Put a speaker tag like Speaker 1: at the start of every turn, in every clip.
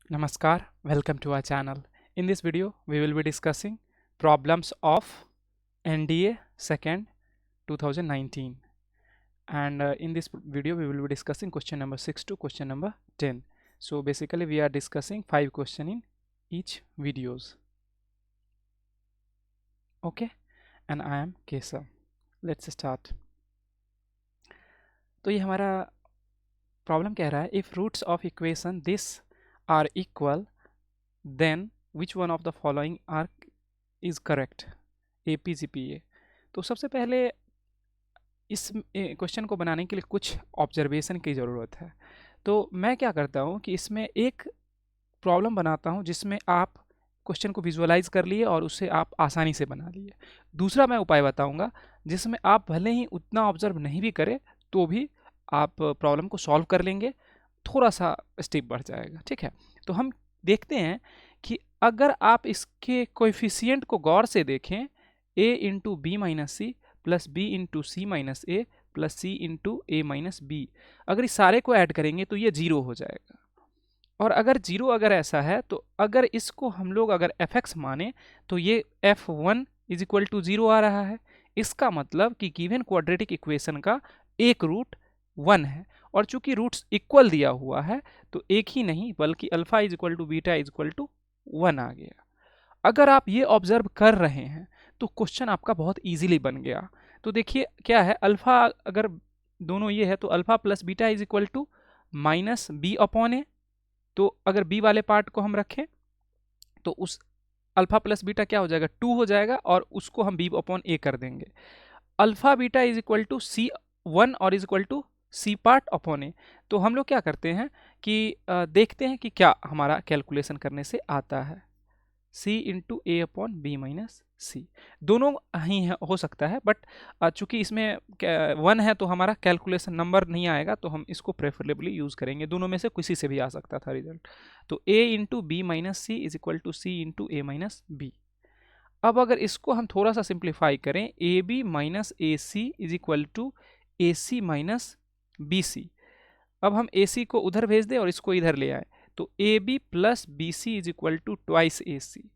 Speaker 1: Namaskar, welcome to our channel. In this video, we will be discussing problems of NDA 2nd 2019, and in this video we will be discussing question number 6 to question number 10. So basically we are discussing 5 questions in each videos. Okay, and I am Keshav. Let's start. तो ये हमारा problem कह रहा है if roots of equation this are equal then which one of the following are is correct APGPA। तो सबसे पहले इस क्वेश्चन को बनाने के लिए कुछ ऑब्जर्वेशन की ज़रूरत है। तो मैं क्या करता हूँ कि इसमें एक प्रॉब्लम बनाता हूँ जिसमें आप क्वेश्चन को विजुअलाइज कर लिए और उसे आप आसानी से बना लिए। दूसरा मैं उपाय बताऊँगा जिसमें आप भले ही उतना ऑब्जर्व नहीं भी करें तो भी आप प्रॉब्लम को सॉल्व कर लेंगे, थोड़ा सा स्टेप बढ़ जाएगा। ठीक है, तो हम देखते हैं कि अगर आप इसके कोएफिशिएंट को गौर से देखें a into b minus c plus b into c minus a plus c into a minus b, अगर इस सारे को ऐड करेंगे तो ये जीरो हो जाएगा। और अगर जीरो अगर ऐसा है तो अगर इसको हम लोग अगर fx माने तो ये f1 is equal to zero आ रहा है। इसका मतलब कि गिवन क्वाड्रेटिक इक्वेशन का एक रूट 1 है, और चूंकि रूट्स इक्वल दिया हुआ है तो एक ही नहीं बल्कि alpha is equal to beta is equal to 1 आ गया। अगर आप ये ऑब्जर्व कर रहे हैं तो क्वेश्चन आपका बहुत इजीली बन गया। तो देखिए क्या है, अल्फा अगर दोनों ये है तो alpha plus beta is equal to minus B upon A. तो अगर बी वाले पार्ट को हम रखें तो उस अल्फा प्लस बीटा क्या हो जाएगा, 2 हो जाएगा, और उसको हम बी अपॉन ए कर देंगे। Alpha beta is equal to C 1 और is equal to C part upon A. तो हम लोग क्या करते हैं कि देखते हैं कि क्या हमारा कैलकुलेशन करने से आता है। सी इंटू ए अपॉन बी माइनस सी, दोनों ही हो सकता है, बट चूंकि इसमें 1 है तो हमारा कैलकुलेशन नंबर नहीं आएगा, तो हम इसको प्रेफरेबली यूज़ करेंगे। दोनों में से किसी से भी आ सकता था रिजल्ट। तो a into b minus c is equal to c into a minus b. अब अगर इसको हम थोड़ा सा सिंप्लीफाई करें, a b minus a c is equal to a c minus b c. अब हम ए सी को उधर भेज दें और इसको इधर ले आए, तो A B plus B C is equal to twice A C,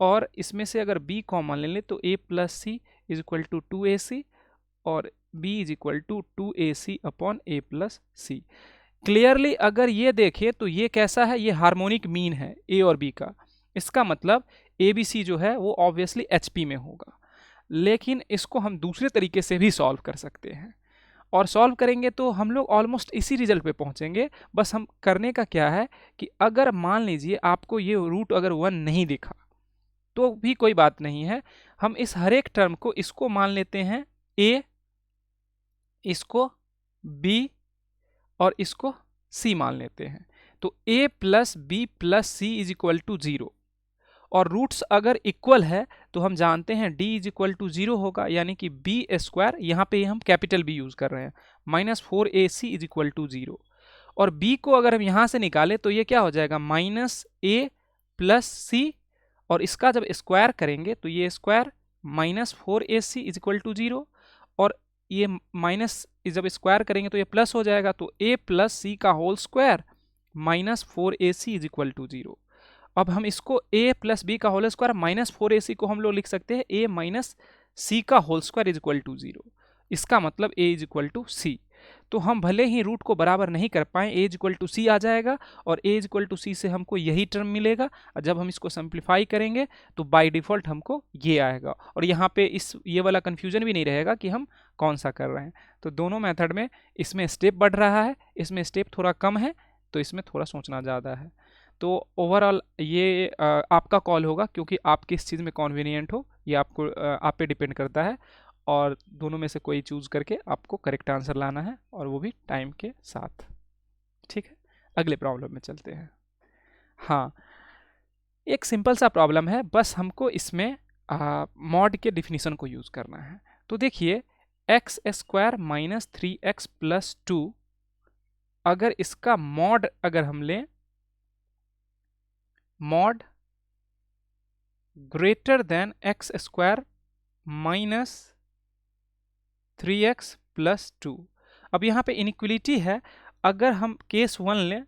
Speaker 1: और इसमें से अगर b कॉमन ले लें तो a plus c is equal to 2ac और b is equal to 2ac upon a plus c. Clearly अगर ये देखें तो ये कैसा है, ये हार्मोनिक मीन है a और b का। इसका मतलब ABC जो है वो ऑब्वियसली HP में होगा। लेकिन इसको हम दूसरे तरीके से भी सॉल्व कर सकते हैं, और सॉल्व करेंगे तो हम लोग ऑलमोस्ट इसी रिजल्ट पे पहुंचेंगे। बस हम करने का क्या है कि अगर मान लीजिए आपको ये रूट अगर 1 नहीं दिखा तो भी कोई बात नहीं है, हम इस हर एक टर्म को इसको मान लेते हैं a, इसको b और इसको c मान लेते हैं। तो a plus b plus c is equal to 0, और रूट्स अगर इक्वल है तो हम जानते हैं d इज इक्वल टू 0 होगा, यानी कि बी स्क्वायर, यहाँ पे हम कैपिटल B यूज कर रहे हैं, minus 4ac is equal to 0। और b को अगर हम यहाँ से निकाले तो ये क्या हो जाएगा, माइनस a प्लस सी, और इसका जब स्क्वायर करेंगे तो ये square minus 4ac is equal to 0, और ये माइनस जब स्क्वायर करेंगे तो ये प्लस हो जाएगा, तो a प्लस सी का whole square minus 4ac is equal to 0। अब हम इसको a प्लस बी का होल स्क्वायर माइनस 4ac को हम लोग लिख सकते हैं a माइनस सी का whole square is equal to 0। इसका मतलब a is equal to c. तो हम भले ही रूट को बराबर नहीं कर पाए, a इज इक्वल टू सी आ जाएगा, और a इज इक्वल टू सी से हमको यही टर्म मिलेगा। और जब हम इसको सिंप्लीफाई करेंगे तो बाय डिफॉल्ट हमको ये आएगा, और यहाँ पे ये वाला कन्फ्यूजन भी नहीं रहेगा कि हम कौन सा कर रहे हैं। तो दोनों मेथड में इसमें स्टेप बढ़ रहा है, इसमें स्टेप थोड़ा कम है, तो इसमें थोड़ा सोचना ज़्यादा है। तो ओवरऑल ये आपका कॉल होगा, क्योंकि आप किस चीज़ में कॉन्वीनियंट हो ये आपको आप पे डिपेंड करता है, और दोनों में से कोई चूज़ करके आपको करेक्ट आंसर लाना है, और वो भी टाइम के साथ। ठीक है, अगले प्रॉब्लम में चलते हैं। हाँ, एक सिंपल सा प्रॉब्लम है, बस हमको इसमें मॉड के डिफिनीशन को यूज़ करना है। तो देखिए, x square minus 3x plus 2, अगर इसका मॉड अगर हम लें, mod greater than x square minus 3x plus 2। अब यहाँ पे इनइक्वलिटी है, अगर हम केस 1 लें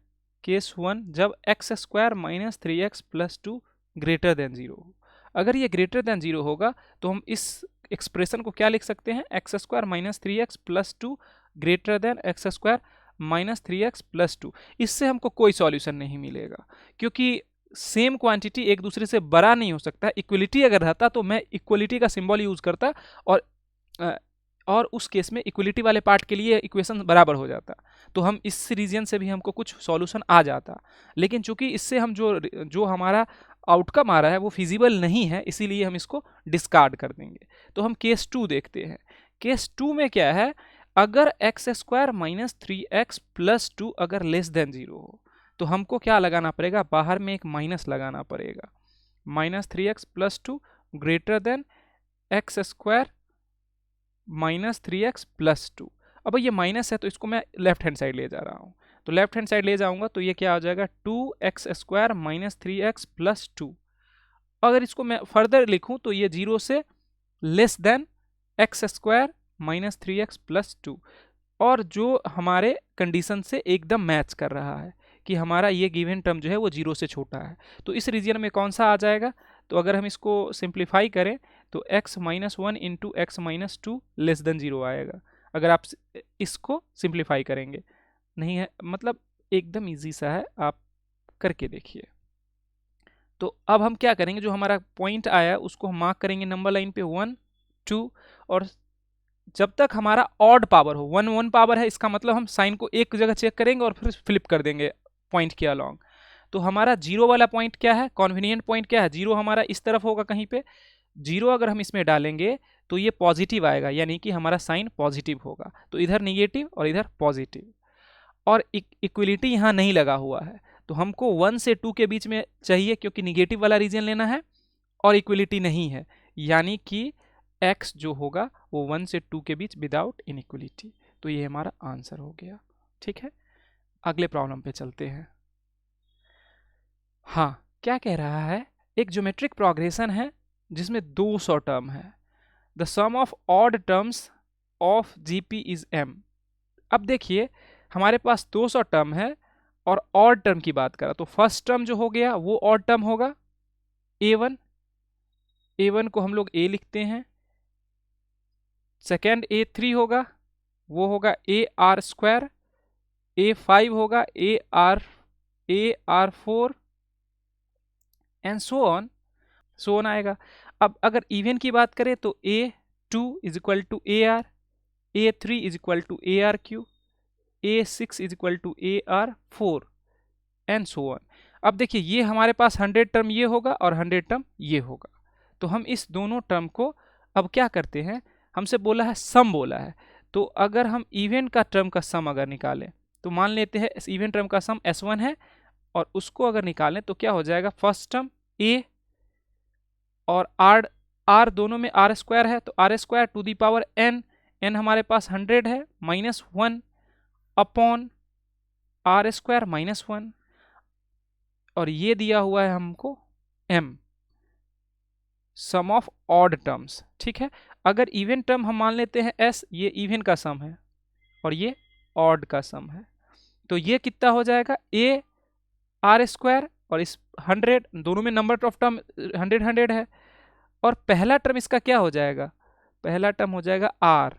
Speaker 1: केस 1 जब x square minus 3x plus 2 greater than 0 हो। अगर ये ग्रेटर देन 0 होगा तो हम इस एक्सप्रेशन को क्या लिख सकते हैं, x square minus 3x plus 2 greater than x square minus 3x plus 2। इससे हमको कोई सॉल्यूशन नहीं मिलेगा, क्योंकि सेम क्वांटिटी एक दूसरे से बड़ा नहीं हो सकता। इक्वलिटी अगर रहता तो मैं इक्वलिटी का सिंबल यूज करता और उस केस में इक्वलिटी वाले पार्ट के लिए इक्वेशन बराबर हो जाता, तो हम इस रीजन से भी हमको कुछ सॉल्यूशन आ जाता। लेकिन चूंकि इससे हम जो हमारा आउटकम आ रहा है वो फिजिबल नहीं है, इसीलिए हम इसको डिस्कार्ड कर देंगे। तो हम केस 2 देखते हैं। केस 2 में क्या है, अगर x square minus 3x plus 2 अगर लेस देन 0 हो तो हमको क्या लगाना पड़ेगा, बाहर में एक माइनस लगाना पड़ेगा। Minus 3x plus 2 greater than x square minus 3x plus 2। अब ये माइनस है तो इसको मैं लेफ्ट हैंड साइड ले जा रहा हूँ, तो लेफ्ट हैंड साइड ले जाऊंगा तो ये क्या हो जाएगा, 2x square minus 3x plus 2। अगर इसको मैं फर्दर लिखूं तो ये 0 से less than x square minus 3x plus 2, और जो हमारे कंडीशन से एकदम मैच कर रहा है कि हमारा ये गिवन टर्म जो है वो 0 से छोटा है। तो इस रीजन में कौन सा आ जाएगा, तो अगर हम इसको सिंप्लीफाई करें तो x minus 1 into x minus 2 less than 0 आएगा। अगर आप इसको सिंप्लीफाई करेंगे, नहीं है मतलब एकदम इजी सा है, आप करके देखिए। तो अब हम क्या करेंगे, जो हमारा पॉइंट आया उसको हम मार्क करेंगे नंबर लाइन पे 1 2, और जब तक हमारा ऑड पावर हो, 1 1 पावर है इसका मतलब हम साइन को एक जगह चेक करेंगे और फिर फ्लिप कर देंगे पॉइंट के अलॉन्ग। तो हमारा 0 वाला पॉइंट क्या है, कॉन्वीनियंट पॉइंट क्या है, 0 हमारा इस तरफ होगा कहीं पे। 0 अगर हम इसमें डालेंगे तो ये पॉजिटिव आएगा, यानी कि हमारा साइन पॉजिटिव होगा। तो इधर निगेटिव और इधर पॉजिटिव, और इक्वलिटी यहाँ नहीं लगा हुआ है, तो हमको 1 से 2 के बीच में चाहिए, क्योंकि निगेटिव वाला रीजन लेना है और इक्वलिटी नहीं है, यानी कि x जो होगा वो 1 से 2 के बीच विदाउट इनइक्वलिटी। तो ये हमारा आंसर हो गया। ठीक है, अगले प्रॉब्लम पे चलते हैं। हाँ, क्या कह रहा है, एक ज्योमेट्रिक प्रोग्रेशन है जिसमें 200 टर्म है। The sum of odd terms of GP is m। अब देखिए हमारे पास 200 टर्म है और ऑड टर्म की बात करा, तो फर्स्ट टर्म जो हो गया वो ऑड टर्म होगा a1। a1 को हम लोग a लिखते हैं। सेकेंड a3 होगा, वो होगा ar स्क्वायर। a5 होगा ar4 एंड सो ऑन आएगा। अब अगर इवन की बात करें तो a2 is equal to ar, a3 is equal to arq, a6 is equal to ar4 and so on. अब देखिए ये हमारे पास 100 टर्म ये होगा और 100 टर्म ये होगा, तो हम इस दोनों टर्म को अब क्या करते हैं, हमसे बोला है सम बोला है, तो अगर हम इवन का टर्म का सम अगर निकालें तो मान लेते हैं इस इवन टर्म का सम s1 है, और उसको अगर निकालें तो क्या हो जाएगा, फर्स्ट टर्म a और r दोनों में r स्क्वायर है, तो r square to the power n हमारे पास 100 है, minus 1 upon r square minus 1, और ये दिया हुआ है हमको m, sum of odd terms. ठीक है, अगर इवन टर्म हम मान लेते हैं s, ये इवन का सम है और ये ऑड का सम है, तो ये कितना हो जाएगा, a r स्क्वायर और इस 100, दोनों में नंबर ऑफ टर्म 100 है, और पहला टर्म इसका क्या हो जाएगा, पहला टर्म हो जाएगा r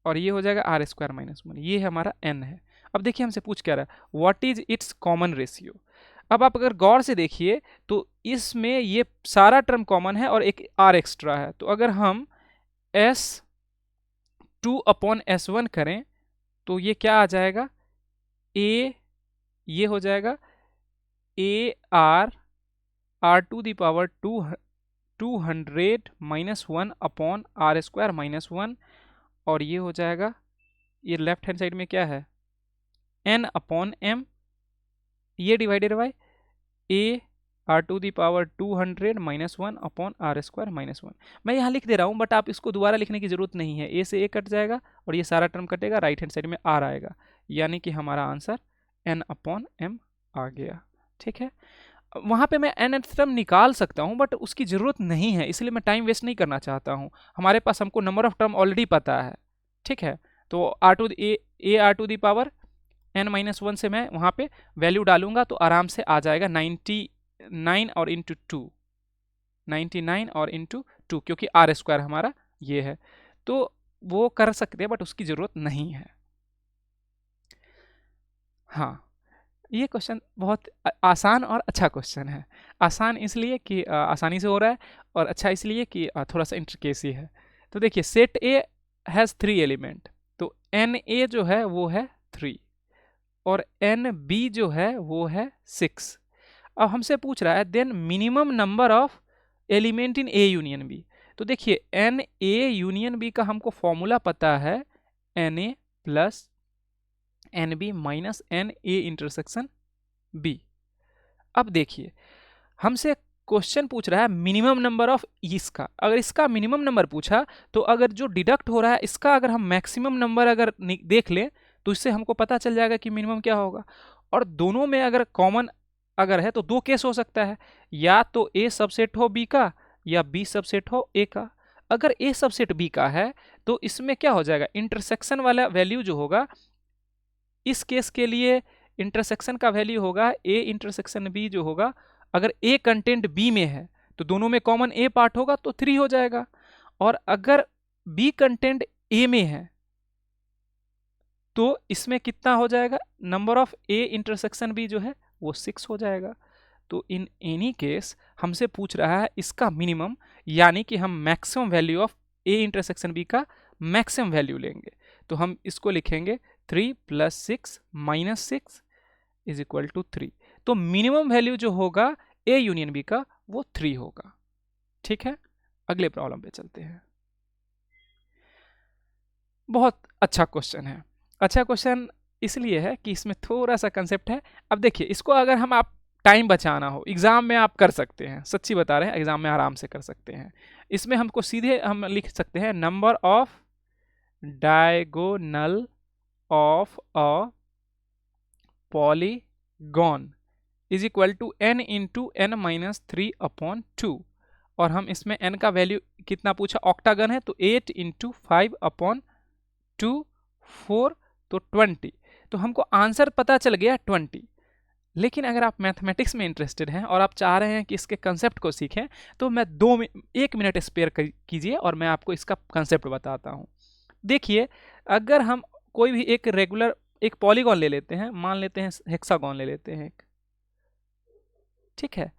Speaker 1: और ये हो जाएगा r स्क्वायर माइनस 1, ये हमारा n है। अब देखिए हमसे पूछ क्या रहा है, what is it's common ratio. अब आप अगर गौर से देखिए तो इसमें ये सारा टर्म कॉमन है और एक r एक्स्ट्रा है, तो अगर हम s2 अपॉन s1 करें तो ये क्या आ जाएगा, ये हो जाएगा r to the power 200 minus 1 upon r square minus 1, और ये हो जाएगा, ये लेफ्ट हैंड साइड में क्या है, n अपॉन m, ये divided by a r to the power 200 minus 1 upon r square minus 1। मैं यहाँ लिख दे रहा हूँ, बट आप इसको दोबारा लिखने की जरूरत नहीं है, a से a कट जाएगा और ये सारा टर्म कटेगा, राइट हैंड साइड में r आएगा, यानी कि हमारा आंसर n अपॉन m आ गया। ठीक है, वहाँ पे मैं n टर्म निकाल सकता हूँ, बट उसकी ज़रूरत नहीं है, इसलिए मैं टाइम वेस्ट नहीं करना चाहता हूँ। हमारे पास हमको नंबर ऑफ टर्म ऑलरेडी पता है। ठीक है, तो r to the power n-1 से मैं वहाँ पे वैल्यू डालूंगा तो आराम से आ जाएगा 99 और इंटू 2, 99 और इंटू 2, क्योंकि आर स्क्वायर हमारा ये है, तो वो कर सकते हैं बट उसकी ज़रूरत नहीं है। हाँ, ये क्वेश्चन बहुत आसान और अच्छा क्वेश्चन है। आसान इसलिए कि आसानी से हो रहा है, और अच्छा इसलिए कि थोड़ा सा इंट्रिकेसी है। तो देखिए, सेट ए हैज़ 3 एलिमेंट, तो एन ए जो है वो है 3 और एन बी जो है वो है 6। अब हमसे पूछ रहा है then minimum number of element in a union b. तो देखिए, एन ए यूनियन बी का हमको फॉर्मूला पता है, n a plus n b minus n a intersection b. अब देखिए, हमसे क्वेश्चन पूछ रहा है मिनिमम नंबर ऑफ इसका। अगर इसका मिनिमम नंबर पूछा तो अगर जो डिडक्ट हो रहा है इसका अगर हम मैक्सिमम नंबर अगर देख लें तो इससे हमको पता चल जाएगा कि मिनिमम क्या होगा। और दोनों में अगर कॉमन अगर है तो दो केस हो सकता है, या तो ए सबसेट हो बी का या बी सबसेट हो ए का। अगर ए सबसेट बी का है तो इसमें क्या हो जाएगा, इंटरसेक्शन वाला वैल्यू जो होगा इस केस के लिए इंटरसेक्शन का वैल्यू होगा ए इंटरसेक्शन बी जो होगा, अगर ए कंटेंट बी में है तो दोनों में कॉमन ए पार्ट होगा तो 3 हो जाएगा, और अगर बी कंटेंट ए में है तो इसमें कितना हो जाएगा, number of a intersection b जो है वो 6 हो जाएगा। तो इन एनी केस हमसे पूछ रहा है इसका मिनिमम, यानी कि हम maximum value of a intersection b का मैक्सिमम वैल्यू लेंगे। तो हम इसको लिखेंगे 3 + 6 - 6 इज इक्वल टू 3। तो मिनिमम वैल्यू जो होगा ए यूनियन बी का वो 3 होगा। ठीक है, अगले प्रॉब्लम पे चलते हैं। बहुत अच्छा क्वेश्चन है। अच्छा क्वेश्चन इसलिए है कि इसमें थोड़ा सा कंसेप्ट है। अब देखिए, इसको अगर हम आप टाइम बचाना हो एग्जाम में आप कर सकते हैं, सच्ची बता रहे हैं, एग्जाम में आराम से कर सकते हैं। इसमें हमको सीधे हम लिख सकते हैं number of diagonal of a polygon is equal to n into n minus 3/2। और हम इसमें n का वैल्यू कितना पूछा, ऑक्टागन है तो 8 इंटू 5/2 4 तो 20। तो हमको आंसर पता चल गया 20। लेकिन अगर आप मैथमेटिक्स में इंटरेस्टेड हैं और आप चाह रहे हैं कि इसके कंसेप्ट को सीखें तो मैं 1 मिनट स्पेयर कीजिए और मैं आपको इसका कंसेप्ट बताता हूँ। देखिए, अगर हम कोई भी एक रेगुलर एक पॉलीगॉन ले लेते हैं, मान लेते हैं हेक्सागॉन ले लेते हैं एक, ठीक है।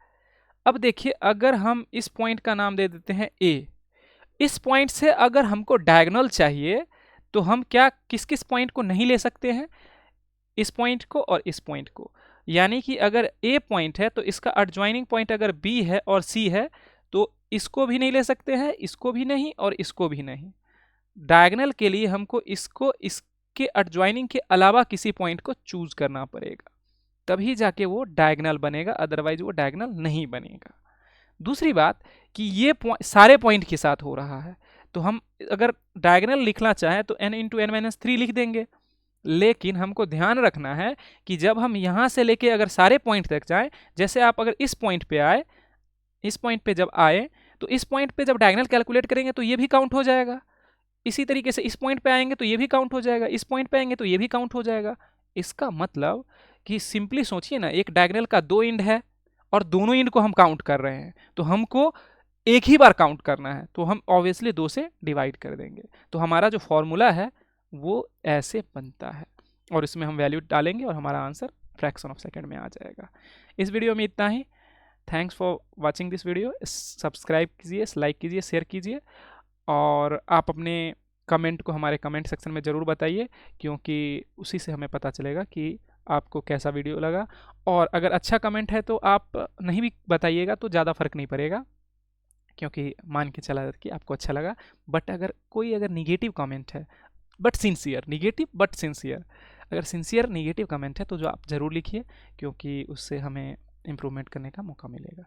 Speaker 1: अब देखिए, अगर हम इस पॉइंट का नाम दे देते हैं ए, इस पॉइंट से अगर हमको डायगोनल चाहिए तो हम क्या किस किस पॉइंट को नहीं ले सकते हैं, इस पॉइंट को और इस पॉइंट को। यानी कि अगर ए पॉइंट है तो इसका एडजॉइनिंग पॉइंट अगर बी है और सी है तो इसको भी नहीं ले सकते हैं, इसको भी नहीं और इसको भी नहीं। डायगोनल के लिए हमको इसको इसके एडजॉइनिंग के अलावा किसी पॉइंट को चूज करना पड़ेगा, तभी जाके वो डायगोनल बनेगा, अदरवाइज वो डायगोनल नहीं बनेगा। दूसरी बात कि ये सारे पॉइंट के साथ हो रहा है, तो हम अगर डायगोनल लिखना चाहें तो n इंटू n माइनस 3 लिख देंगे। लेकिन हमको ध्यान रखना है कि जब हम यहाँ से लेके अगर सारे पॉइंट तक जाएं, जैसे आप अगर इस पॉइंट पे आए, इस पॉइंट पे जब आए तो इस पॉइंट पे जब डायगोनल कैलकुलेट करेंगे तो ये भी काउंट हो जाएगा। इसी तरीके से इस पॉइंट पे आएंगे तो ये भी काउंट हो जाएगा, इस पॉइंट पे आएंगे तो ये भी काउंट हो जाएगा। इसका मतलब कि सिंपली सोचिए ना, एक डायगोनल का 2 एंड है और दोनों एंड को हम काउंट कर रहे हैं, तो हमको एक ही बार काउंट करना है, तो हम ऑब्वियसली 2 से डिवाइड कर देंगे। तो हमारा जो फॉर्मूला है वो ऐसे बनता है, और इसमें हम वैल्यू डालेंगे और हमारा आंसर फ्रैक्शन ऑफ सेकंड में आ जाएगा। इस वीडियो में इतना ही। Thanks for watching this video. Subscribe कीजिए, लाइक कीजिए, शेयर कीजिए, और आप अपने कमेंट को हमारे कमेंट सेक्शन में ज़रूर बताइए, क्योंकि उसी से हमें पता चलेगा कि आपको कैसा वीडियो लगा। और अगर अच्छा कमेंट है तो आप नहीं भी बताइएगा तो ज़्यादा फ़र्क नहीं पड़ेगा, क्योंकि मान के चला कि आपको अच्छा लगा। बट अगर कोई अगर निगेटिव कमेंट है but sincere, negative but sincere, अगर सिंसियर निगेटिव कमेंट है तो जो आप ज़रूर लिखिए, क्योंकि उससे हमें इम्प्रूवमेंट करने का मौका मिलेगा।